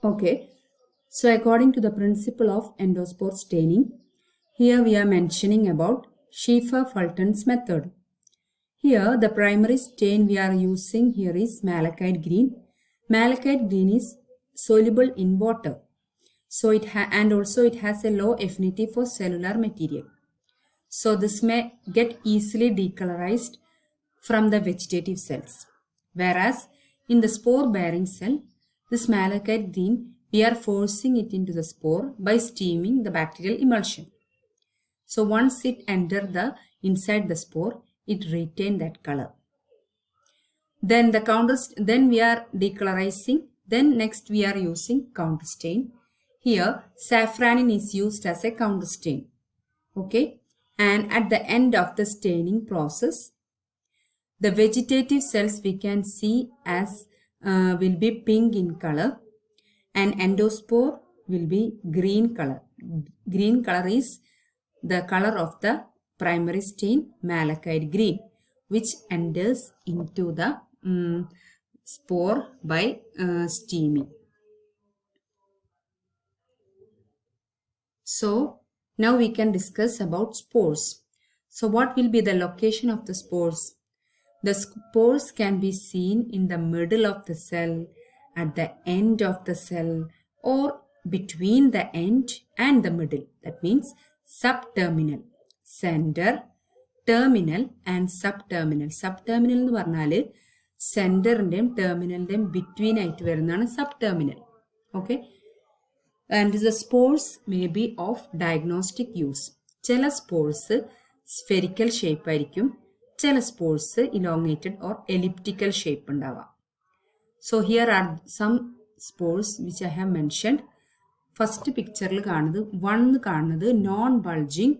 Okay. So according to the principle of endospore staining, here we are mentioning about Schiefer-Fulton's method. Here the primary stain we are using here is malachite green. Malachite green is soluble in water. So and also it has a low affinity for cellular material. So this may get easily decolorized from the vegetative cells. Whereas in the spore bearing cell, this malachite green, we are forcing it into the spore by steaming the bacterial emulsion. So once it enters inside the spore, it retains that color. Then we are decolorizing. Then next we are using counter stain. Here safranin is used as a counter stain. Okay. And at the end of the staining process, the vegetative cells we can see as will be pink in color and endospore will be green color. Green color is the color of the primary stain malachite green, which enters into the spore by steaming. So now we can discuss about spores. So what will be the location of the spores? The spores can be seen in the middle of the cell, at the end of the cell, or between the end and the middle. That means subterminal, center, terminal and subterminal. Subterminal എന്ന് പറഞ്ഞാൽ സെന്ററിന്റെയും ടെർമിനലിന്റെയും between ആയിട്ട് വരുന്നതാണ് subterminal. Okay. And the spores may be of diagnostic use. ചില spores spherical shape ആയിരിക്കും, ചില spores elongated or elliptical shape ഉണ്ടാവാം. So here are some spores which I have mentioned. First പിക്ചറിൽ കാണുന്നത് non bulging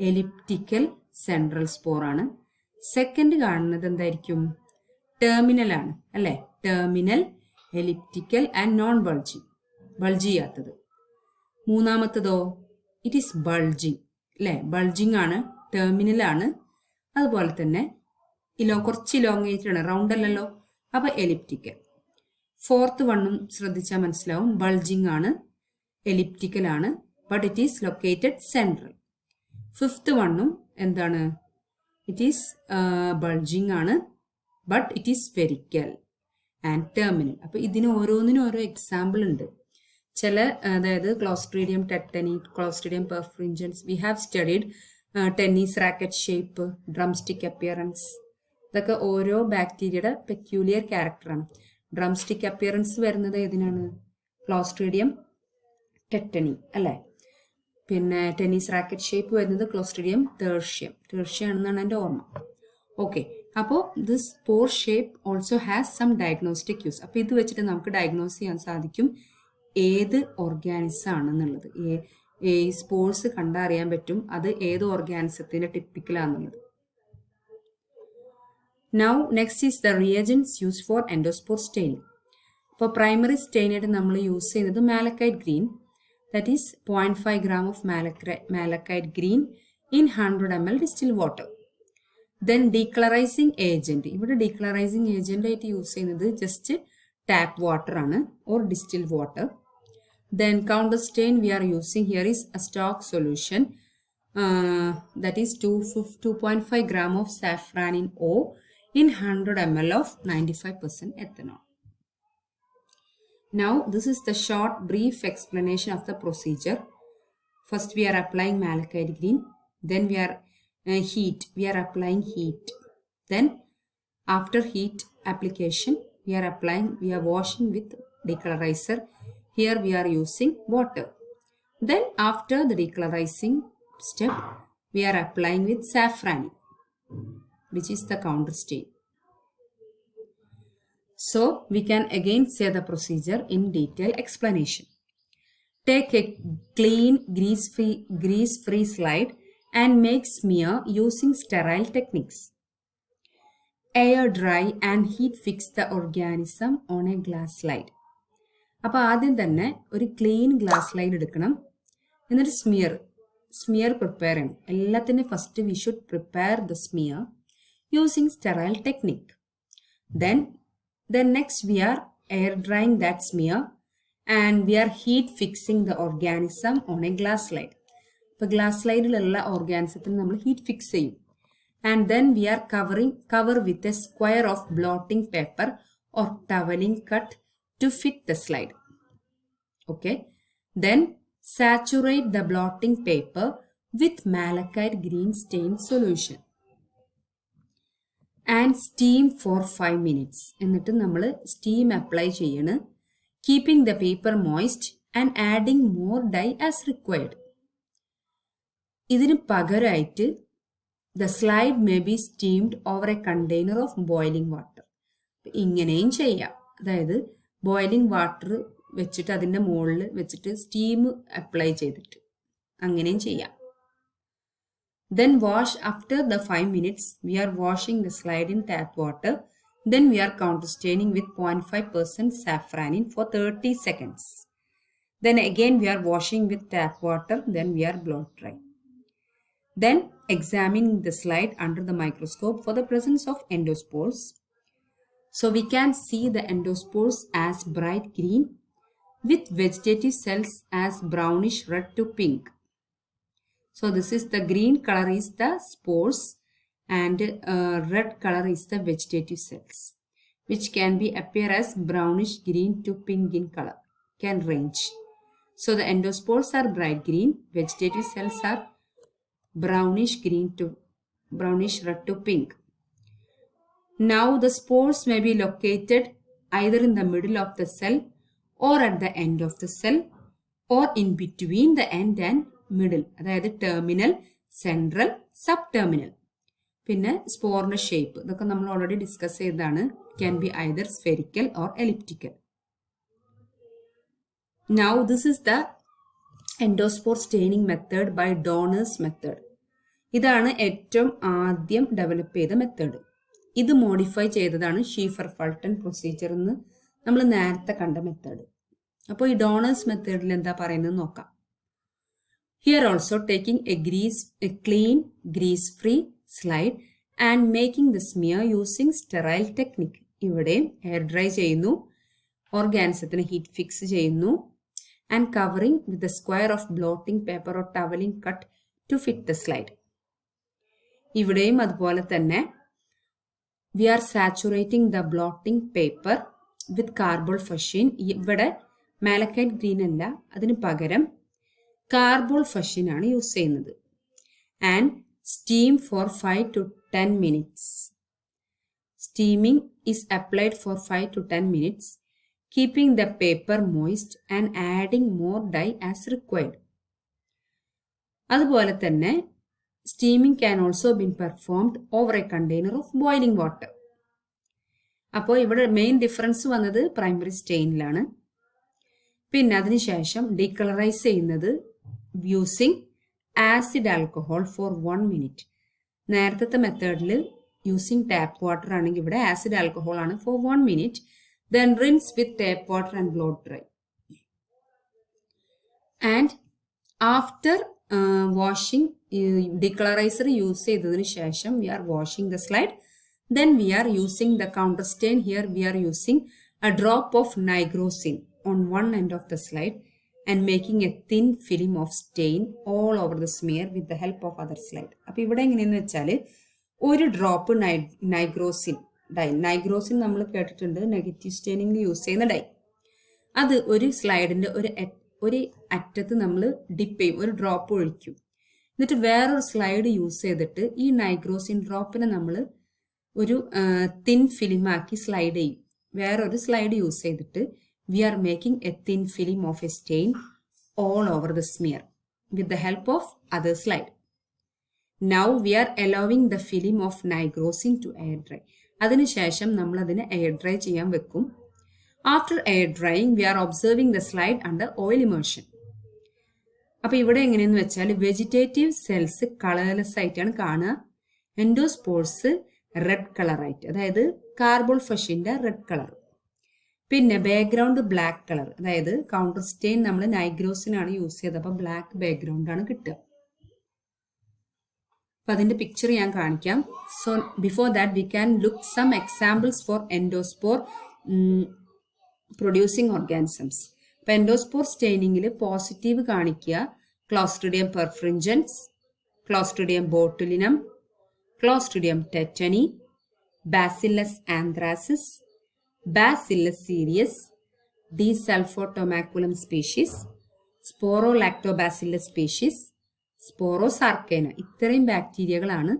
elliptical central spore ആണ്. Second കാണുന്നത് എന്തായിരിക്കും? Terminal ആണ് അല്ലെ? Terminal, elliptical and non bulging, bulge ചെയ്യാത്തത്. മൂന്നാമത്തതോ ഇറ്റ് ഈസ് ബൾജിങ് അല്ലെ? ബൾജിങ് ആണ്, ടെർമിനൽ ആണ്, അതുപോലെ തന്നെ കുറച്ച് ഇലോങ്ങേറ്റഡ് ആണ്, റൗണ്ട് അല്ലല്ലോ, അപ്പൊ എലിപ്റ്റിക്കൽ. ഫോർത്ത് വണ്ണും ശ്രദ്ധിച്ചാൽ മനസ്സിലാവും, ബൾജിങ് ആണ്, എലിപ്റ്റിക്കൽ ആണ്, but it is located central. Fifth വണ്ണും എന്താണ്? ഇറ്റ് ഈസ് ബൾജിങ് ആണ്, but it is spherical and terminal. അപ്പൊ ഇതിന് ഓരോന്നിനും ഓരോ എക്സാമ്പിൾ ഉണ്ട്. ചില അതായത് clostridium tetani, clostridium perfringens, we have studied tennis racket shape, drumstick appearance. ഇതൊക്കെ ഓരോ ബാക്ടീരിയയുടെ പെക്യൂലിയർ ക്യാരക്ടറാണ്. ഡ്രംസ്റ്റിക് അപ്പിയറൻസ് വരുന്നത് ഏതിനാണ്? ക്ലോസ്ട്രീഡിയം ടെറ്റനി അല്ലേ? പിന്നെ ടെന്നീസ് റാക്കറ്റ് ഷേപ്പ് വരുന്നത് ക്ലോസ്ട്രീഡിയം ടേർഷ്യം ആണെന്നാണ് എൻ്റെ ഓർമ്മ. ഓക്കെ, അപ്പോൾ this spore shape also has some diagnostic use. അപ്പോൾ ഇത് വെച്ചിട്ട് നമുക്ക് ഡയഗ്നോസ് ചെയ്യാൻ സാധിക്കും ഏത് ഓർഗാനിസം ആണെന്നുള്ളത്. ഈ സ്പോർസ് കണ്ടറിയാൻ പറ്റും അത് ഏത് ഓർഗാനിസത്തിന്റെ ടിപ്പിക്കലാണെന്നുള്ളത്. Now next is the reagents use for endospore staining. ഇപ്പോൾ പ്രൈമറി സ്റ്റെയിനായിട്ട് നമ്മൾ യൂസ് ചെയ്യുന്നത് malachite green, that is 0.5 gram of malachite green in 100 ml distilled water. Then decolourising agent. ഇവിടെ ഡീകളറൈസിങ് ഏജന്റ് ആയിട്ട് യൂസ് ചെയ്യുന്നത് ജസ്റ്റ് ടാപ്പ് വാട്ടർ ആണ്, or distilled water. Then counter stain we are using here is a stock solution, that is 2.5 gram of safranin O in 100 ml of 95% ethanol. Now this is the short brief explanation of the procedure. First we are applying malachite green, then we are applying heat. Then after heat application we are washing with decolorizer. Here we are using water. Then after the decolorizing step, we are applying with safranin, which is the counter stain. So we can again say the procedure in detail explanation. Take a clean grease-free slide and make smear using sterile techniques. Air dry and heat fix the organism on a glass slide. അപ്പോൾ ആദ്യം തന്നെ ഒരു clean glass slide എടുക്കണം, എന്നിട്ട് smear prepare ചെയ്യണം. എല്ലാത്തിനും first we should prepare the smear using sterile technique. Then next we are air drying that smear and we are heat fixing the organism on a glass slide. ഇപ്പോൾ glass സ്ലൈഡിലുള്ള ഓർഗാനിസത്തിന് നമ്മൾ heat fix ചെയ്യും. And then we are cover with a square of blotting paper or toweling cut to fit the slide. Okay. Then saturate the blotting paper with malachite green stain solution. And steam for 5 minutes. എന്നിട്ട് നമ്മൾ steam apply ചെയ്യണം. Keeping the paper moist and adding more dye as required. ഇതിന് പകരമായിട്ട് the slide may be steamed over a container of boiling water. ഇങ്ങനെയും ചെയ്യാം. അതായത് boiling water വെച്ചിട്ട് അതിൻ്റെ മുകളിൽ വെച്ചിട്ട് സ്റ്റീം അപ്ലൈ ചെയ്തിട്ട് അങ്ങനെയും ചെയ്യാം. Then wash after the 5 minutes. We are washing the slide in tap water. Then we are counterstaining with 0.5% saffronin for 30 seconds. Then again we are washing with tap water. Then we are blow dry. Then examining the slide under the microscope for the presence of endospores. So we can see the endospores as bright green with vegetative cells as brownish red to pink. So this is the green color is the spores and red color is the vegetative cells, which can be appear as brownish green to pink in color, can range. So the endospores are bright green, vegetative cells are brownish green to brownish red to pink. Now the spores may be located either in the middle of the cell or at the end of the cell or in between the end and middle. അതായത് terminal, central, sub terminal. പിന്നെ സ്പോറിന്റെ shape ഇതൊക്കെ നമ്മൾ already discuss ചെയ്തതാണ്. Can be either spherical or elliptical. Now this is the endospore staining method by Donner's method. ഇതാണ് ഏറ്റവും ആദ്യം develop ചെയ്ത method. ഇത് മോഡിഫൈ ചെയ്തതാണ് ഷീഫർ ഫൾട്ടൺ പ്രൊസീജിയർ എന്ന് നമ്മൾ നേരത്തെ കണ്ട മെത്തേഡ്. അപ്പോൾ ഈ ഡോണേഴ്സ് മെത്തേഡിൽ എന്താ പറയുന്നത് നോക്കാം. Here also taking a clean grease free slide and making the smear using sterile technique. ഇവിടെ എയർ ഡ്രൈ ചെയ്യുന്നു, ഓർഗാനിസത്തിന് ഹീറ്റ് ഫിക്സ് ചെയ്യുന്നു, and covering with the square of blotting paper or towelling cut to fit the slide. ഇവിടെയും അതുപോലെ തന്നെ we are saturating the blotting paper with carbol fuchsin. ഇവിടെ malachite green അല്ല, അതിന് പകരം കാർബോൾ ഫഷിൻ ആണ് യൂസ് ചെയ്യുന്നത്. And steam for 5 to 10 minutes. Steaming is applied for 5 to 10 minutes, keeping the paper moist and adding more dye as required. അതുപോലെ തന്നെ steaming can also be performed over a container of boiling water. അപ്പോൾ ഇവിടെ main difference വന്നത് primary സ്റ്റെയിനിലാണ്. പിന്നെ അതിനുശേഷം decolourise ചെയ്യുന്നത് using acid alcohol for 1 minute. നേരത്തെ മെത്തേഡിൽ യൂസിങ് ടാപ്പ് വാട്ടർ ആണെങ്കിൽ ഇവിടെ ആസിഡ് ആൽക്കഹോൾ ആണ് for 1 minute. Then rinse with tap water and blow dry. And after washing, decolorizer use ചെയ്തതിനു ശേഷം we are washing the slide. Then we are using the counter stain. Here we are using a drop of nigrosin on one end of the slide and making a thin film of stain all over the smear with the help of other slide. അപ്പോൾ ഇവിടെ എങ്ങനെയെന്ന് വെച്ചാൽ ഒരു drop നൈഗ്രോസിൻ dye, നൈഗ്രോസിൻ നമ്മൾ കേട്ടിട്ടുണ്ട് negative സ്റ്റെയിനിങ്ങിൽ use ചെയ്യുന്ന dye. അത് ഒരു സ്ലൈഡിന്റെ ഒരു അറ്റത്ത് നമ്മൾ ഡിപ്പ് ചെയ്യും, ഒരു ഡ്രോപ്പ് ഒഴിക്കും. എന്നിട്ട് വേറൊരു സ്ലൈഡ് യൂസ് ചെയ്തിട്ട് ഈ നൈഗ്രോസിൻ ഡ്രോപ്പിനെ നമ്മൾ ഒരു തിൻ ഫിലിമാക്കി സ്ലൈഡ് ചെയ്യും. വേറൊരു സ്ലൈഡ് യൂസ് ചെയ്തിട്ട് we are making a thin film of a stain all over the smear with the help of other slide. Now we are allowing the film of nigrosin to air dry. അതിനുശേഷം നമ്മൾ അതിനെ air dry ചെയ്യാൻ വെക്കും. After air drying we are observing the slide under oil immersion. അപ്പൊ ഇവിടെ എങ്ങനെയെന്ന് വെച്ചാൽ vegetative cells colourless ആയിട്ടാണ് കാണുക, എൻഡോസ്പോർസ് റെഡ് കളറായിട്ട്, അതായത് കാർബോൾ ഫഷിന്റെ റെഡ് കളർ. പിന്നെ ബാക്ക്ഗ്രൗണ്ട് ബ്ലാക്ക് കളർ, അതായത് കൗണ്ടർ സ്റ്റെയിൻ നമ്മൾ നൈഗ്രോസിനാണ് യൂസ് ചെയ്തത്, അപ്പൊ ബ്ലാക്ക് ബാക്ക്ഗ്രൗണ്ട് ആണ് കിട്ടുക. അപ്പൊ അതിന്റെ പിക്ചർ ഞാൻ കാണിക്കാം. So before that we can look some examples for endospore producing organisms. ഇപ്പം എൻഡോസ്പോർ സ്റ്റെയിനിങ്ങിൽ പോസിറ്റീവ് കാണിക്കുക clostridium perfringens, clostridium botulinum, clostridium tetani, bacillus anthracis, bacillus cereus, desulfotomaculum species, sporolactobacillus species, sporosarcina. ഇത്രയും ബാക്ടീരിയകളാണ്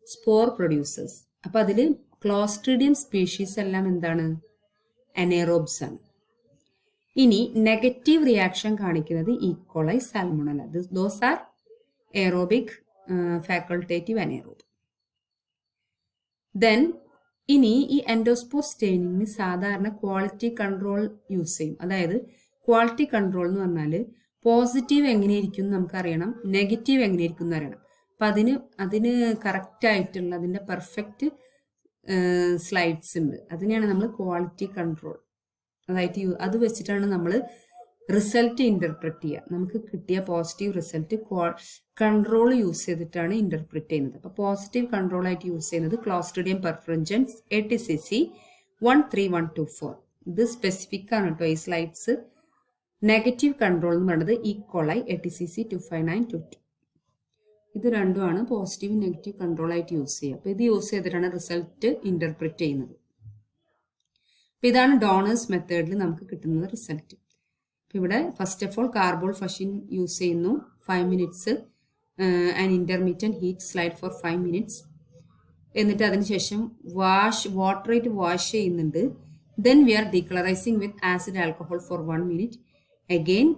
spore producers. അപ്പം അതിൽ Clostridium species എല്ലാം എന്താണ്? അനേറോബ്സ് ആണ്. ഇനി നെഗറ്റീവ് റിയാക്ഷൻ കാണിക്കുന്നത് E. coli, salmonella. Those are aerobic, facultative, അനേറോബ്. Then ഇനി ഈ എൻഡോസ്പോർ സ്റ്റെയിനിങ്ങിന് സാധാരണ ക്വാളിറ്റി കൺട്രോൾ യൂസ് ചെയ്യും. അതായത് ക്വാളിറ്റി കൺട്രോൾ എന്ന് പറഞ്ഞാൽ പോസിറ്റീവ് എങ്ങനെയിരിക്കും നമുക്കറിയണം, നെഗറ്റീവ് എങ്ങനെയിരിക്കും എന്ന് അറിയണം. അപ്പം അതിന് കറക്റ്റായിട്ടുള്ള അതിൻ്റെ പെർഫെക്റ്റ് സ്ലൈഡ്സ് ഉണ്ട്. അതിനെയാണ് നമ്മൾ ക്വാളിറ്റി കൺട്രോൾ, അതായത് അത് വെച്ചിട്ടാണ് നമ്മൾ റിസൾട്ട് ഇൻ്റർപ്രറ്റ് ചെയ്യുക. നമുക്ക് കിട്ടിയ പോസിറ്റീവ് റിസൾട്ട് കൺട്രോൾ യൂസ് ചെയ്തിട്ടാണ് ഇൻ്റർപ്രറ്റ് ചെയ്യുന്നത്. അപ്പോൾ പോസിറ്റീവ് കൺട്രോൾ ആയിട്ട് യൂസ് ചെയ്യുന്നത് ക്ലോസ്ട്രിഡിയം പെർഫ്രിഞ്ചൻസ് ATCC 13124. ഇത് സ്പെസിഫിക് ആണ് കേട്ടോ ഈ സ്ലൈഡ്സ്. നെഗറ്റീവ് കൺട്രോൾ എന്ന് പറയുന്നത് ഈക്കോളൈ ATCC 25922. ഇത് രണ്ടുമാണ് പോസിറ്റീവ് നെഗറ്റീവ് കൺട്രോൾ ആയിട്ട് യൂസ് ചെയ്യുക. അപ്പോൾ ഇത് യൂസ് ചെയ്തിട്ടാണ് റിസൾട്ട് ഇൻ്റർപ്രറ്റ് ചെയ്യുന്നത്. അപ്പോൾ ഇതാണ് ഡോണേഴ്സ് മെത്തേഡിൽ നമുക്ക് കിട്ടുന്നത് റിസൾട്ട്. അപ്പോൾ ഇവിടെ first of all carbol fuchsin use ചെയ്യുന്നു 5 minutes and intermediate heat slide for 5 minutes. എന്നിട്ട് അതിനുശേഷം വാട്ടർ വാഷ് ചെയ്യുന്നുണ്ട്. Then we are decolourising with acid alcohol for 1 minute. Again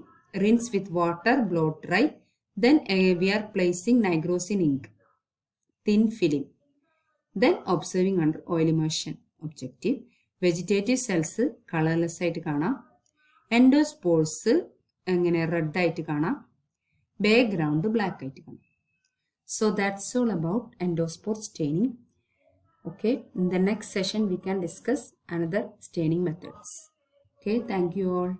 rinse with water, blow dry. Then we are placing nigrosin ink, thin film. Then observing under oil immersion. Objective: vegetative cells colorless ആയിട്ട് കാണാം, എൻഡോസ്പോർസ് എങ്ങനെ red ആയിട്ട് കാണാം, background black ആയിട്ട് കാണാം. So that's all about endospore staining. Okay, in the next session we can discuss another staining methods. Okay, thank you all.